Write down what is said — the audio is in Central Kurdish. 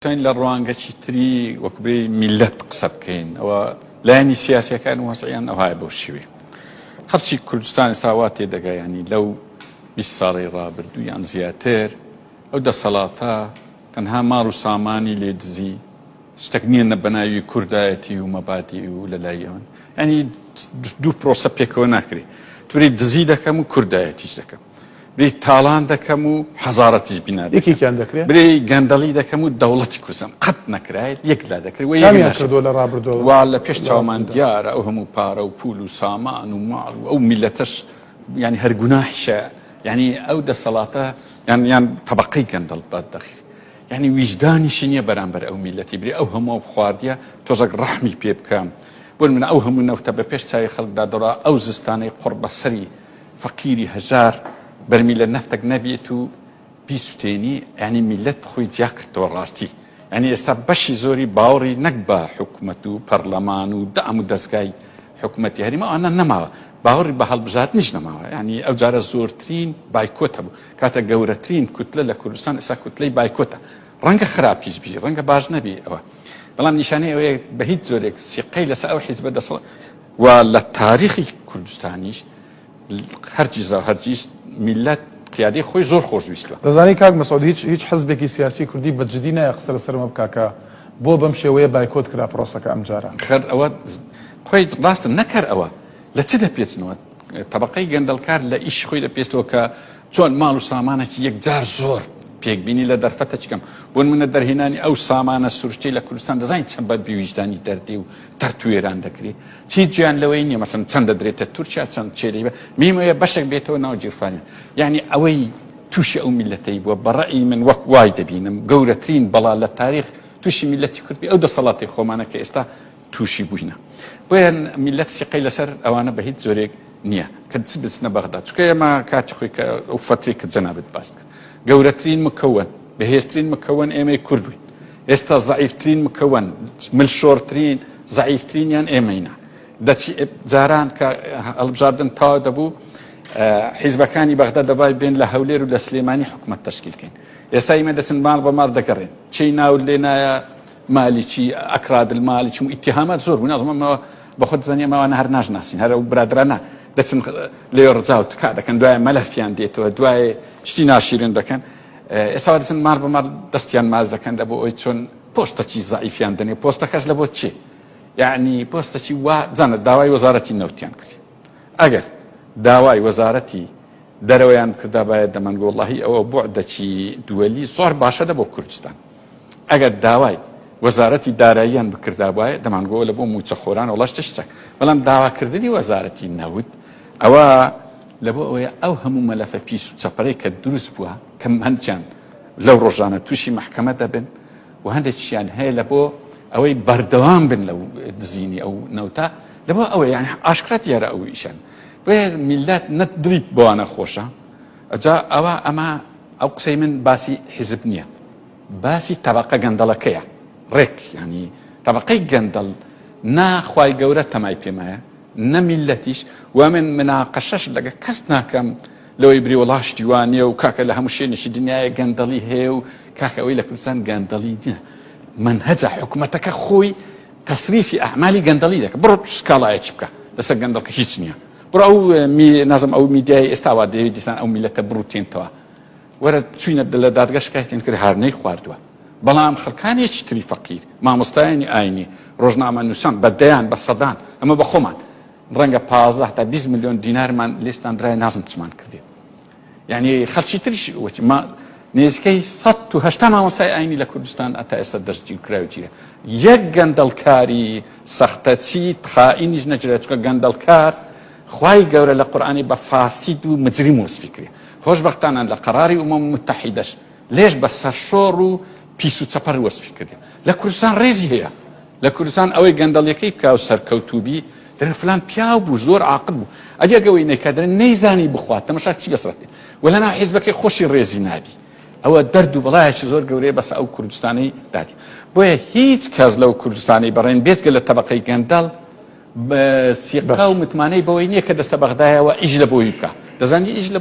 لە ڕوانگەکی تری وەکبێ میلەت قسە بکەین ئەوە لایەنی سیاسیەکان و وەسعیان ئەوهای بەو شێوێ خەڵکی کوردستانی ساوا تێدەگا ینی لەو 20 ساڵی ڕابردوو یان زیاتر ئەو دەسەڵاتە تەنها ماڵ و سامانی لێ دزی شتێک نییە نە بەناوی کوردایەتی و مەبادی و لەلای ئەوان ینی دوو پرۆسە پێکەوە ناکرێت تووری دزی دەکەم و کوردایەتیش دەکەم بری تاڵان دەکەم و حەزارەتیش بینە یەکێکیان دەکرێت بری گەندەڵی دەکەم و دەوڵەتی کوردستان قەت نەکرایت یەکلا دەکرێت کردو لە ڕابردووە وا لە پێش چاومان دیارە ئەو هەموو پارە و پول و سامان و ماڵ و ئەو میلەتەش ینی هەرگوناحیشە ینی ئەو دەسەڵاتە یان تەبەقەی گەندەڵ بەد دەخی ینی ویجدانیشی نییە بەرامبەر ئەو میلەتی بری ئەو هەموو خواردیە تۆزەک ڕەحمی پێ بکەم بۆ من ئەو هەموو نەوتە بە پێش چاوی خەڵکدا دەڕا ئەو زستانەی قڕ بەسەری فەقیری هەژار بەرمی لە نەفتێک نەبێت و بیسوتێنی ینی میلەت خۆی جیا کردەوە ڕاستی ینی ئێستا بەشی زۆری باوەڕی نەک بە حکوومەت و پەرلەمان و دام و دەستگای حکوومەتی هەریمە ئەوانە نەماوە باوەڕی بە هەڵبژاردنیش نەماوە ینی ئەو جارە زۆرترین بایکۆتە بوو کاتە گەورەترین کوتلە لە کوردستان ئێستا کوتلەی بایکۆتە ڕەنگە خراپیش بی ڕەنگە باش نەبی ئەوە بەڵام نیشانەی ئەوەیە بە هیچ جۆرێک سیقەی لەسەر ئەو حیزبە دەسەڵات و لە تاریخی کوردستانیش هەرگیز میلەت قیادەی خۆی زۆر خۆشویستوە دەزانی کاک مەسعود هیچ حزبێکی سیاسی کوردی بەجددی نایە قسە لەسەرمە بکاکە بۆ بەم شێوەیە بایکۆت کرا پرۆسەکە ئەم جارە خەر ئەوە خۆی ڕاستە نەکەر ئەوە لە چ دەپێچنەوە تەبەقەی گەندەڵکار لە ئیش خۆی دەپێستەوە کە چۆن ماڵ و سامانێکی یەکجار زۆر پێکبینی لە دەرفەتە چکەم بۆ منە دەرهێنانی ئەو سامانە سروشتەی لە کوردستان دەزانین چەند بە بیویژدانی دەردی و تەرتوێران دەکرێت چی گیان لەوەی نییە مەسەن چەند دەدرێتە تورکیا چەند چێری بە میمەیە بەشێک بێتەوە ناو جیرفانیان یعنی ئەوەی تووشی ئەو میلەتەی بووە بەڕەئی من وەک وای دەبینم گەورەترین بەڵا لە تاریخ تووشی میلەتی کوردی ئەو دەسەڵاتی خۆمانە کە ئێستا تووشی بووینە بۆیان میلەت سیقەی لەسەر ئەوانە بە هیچ زۆرێک نییە کە چ بچنە بەغدا چکە ئێمە کاتی خۆی کە ئەو فەتری کە جەنابەت باس کرد گەورەترین مکەون بەهێزترین مکەون ئێمەی کورد بووین ئێستا زەعیفترین مکەون ملشۆرترین زەعیفترینیان ئێمەینە دەچی جاران کە هەڵبژاردن تاوا دەبوو حیزبەکانی بەغدا دەبای بێن لە هەولێر و لە سلێمانی حکومەت تەشکیلکەین ئێستا ئێمە دەچن ماڵ بە ماڵ دەگەڕێن چی ناو لێ نایە مالی چی ئەکراد المالی چی ئیتیهامات زۆر بوو نازمەوە بەخۆت زانیەمەوانە هەر ناژناسین هەر ئەو برادرانە دەچن لێ ڕجاو تکا دەکەن دوای مەلەفیان دێتەوە دوای شتی ناشیرن دەکەن ئێستا دەچن مار بە مار دەستیان ماز دەکەن لە بۆ ئەوی چۆن پۆستەکی زەعیفیان دەنێ پۆستەکەش لە بۆ چێ یعنی پۆستەکی وا جانە داوای وەزارەتی نەوتیان کرد ئەگەر داوای وەزارەتی دەرەوەیان کردا باید دەمەنگە وەڵڵاهی ئەوە بوعدەکی دووەلی زۆر باشە دە بۆ کوردستان ئەگەر داوای وەزارەتی داراییان بکردا باید دەمانگەوە لە بۆ موچەخۆران وڵاش تشتێک بەڵام داواکردنی وەزارەتی نەوت ئەوە لە بۆ ئەوەیە ئەو هەموو مەلەفە پیس و چەپەرەی کە دروست بووە کە هەندیان لەو ڕۆژانە تووشی محکەمە دەبن و هەندێکیان هەیە لە بۆ ئەوەی بەردەوام بن لەو دزینی ئەو نەوتە لە بۆ ئەوەی یعنی ئاشکرا دیارە ئەو ئیشان بۆیە میلەت نەدریب بۆوانە خۆشە ئەجا ئەوە ئەمە ئەو قسەی من باسی حیزب نییە باسی تەبەقە گەندەڵەکەیە ڕێک ینی تەبەقەی گەندەڵ ناخوای گەورە تەمای پێمایە نەمیلەتیش و من مناقەشەش لەگە کەس ناکەم لەوەی بری وڵاش دیوانێ و کاکە لە هەموو شوێنێکی دنیای گەندەڵی هەیە و کاکەوەی لە کوردستان گەندەڵی نییە منهەجە حکوومەتەکە خۆی تەسریفی ئەعمالی گەندەڵی دەکە بڕۆ سکاڵایەکی بکە لەسەر گەندەڵکە هیچ نییە بڕۆ ئەو نازم ئەو میدیای ئێستاوا دەوێت دیسان ئەو میلەتە بڕوتێنتەوە وەرە چوینە لە دادگا شکایەتیان کرد هارنەی خواردووە بەڵام خەڵکانێکی تری فەقیر مامۆستایانی ئاینی ڕۆژنامە نووسان بەدەیان بە سەدان ئەمە بە خۆمان ڕەنگە 15 تا 20 میلیۆن دینارمان لێستاندرای نازم چمان کردێت یعنی خەڵکی تریش نێزیکەی 180 مامۆستای ئاینی لە کوردستان ئەتا ئێستا دەستگیر کراوەتیە یەک گەندەڵکاری سەختەچی خائینیش نەجرێت چکە گەندەڵکار خوای گەورە لە قورئانی بە فاسید و مجرم وەسفی کرد خۆشبەختانە لە قەراری ئومەم متحیدەش لێش بە سەرشۆڕ و پیس و چەپەر وەسفی کردێ لە کوردستان ڕێزی هەیە لە کوردستان ئەوەی گەندەڵیەکەی بکا و سەرکەوتوبی دەرێ فلان پیاو بوو زۆر عاقل بوو ئەگەوەی نەکەدرێن نەیزانی بخوات تەماشا چی بەسڕەتی وەلەنا حیزبەکەی خۆشی ڕێزی نابی ئەوە دەرد و بەڵایەکی زۆر گەورەیە بەس ئەو کوردستانی دادی بۆیە هیچ کەس لەو کوردستانی بەڕێن بێتگە لە تەبەقەی گەندەڵ سیقا و متمانەی بەوەی نییە کە دەستە بەغدایەوە ئیش لە بۆی بکە دەزانی ئیش لە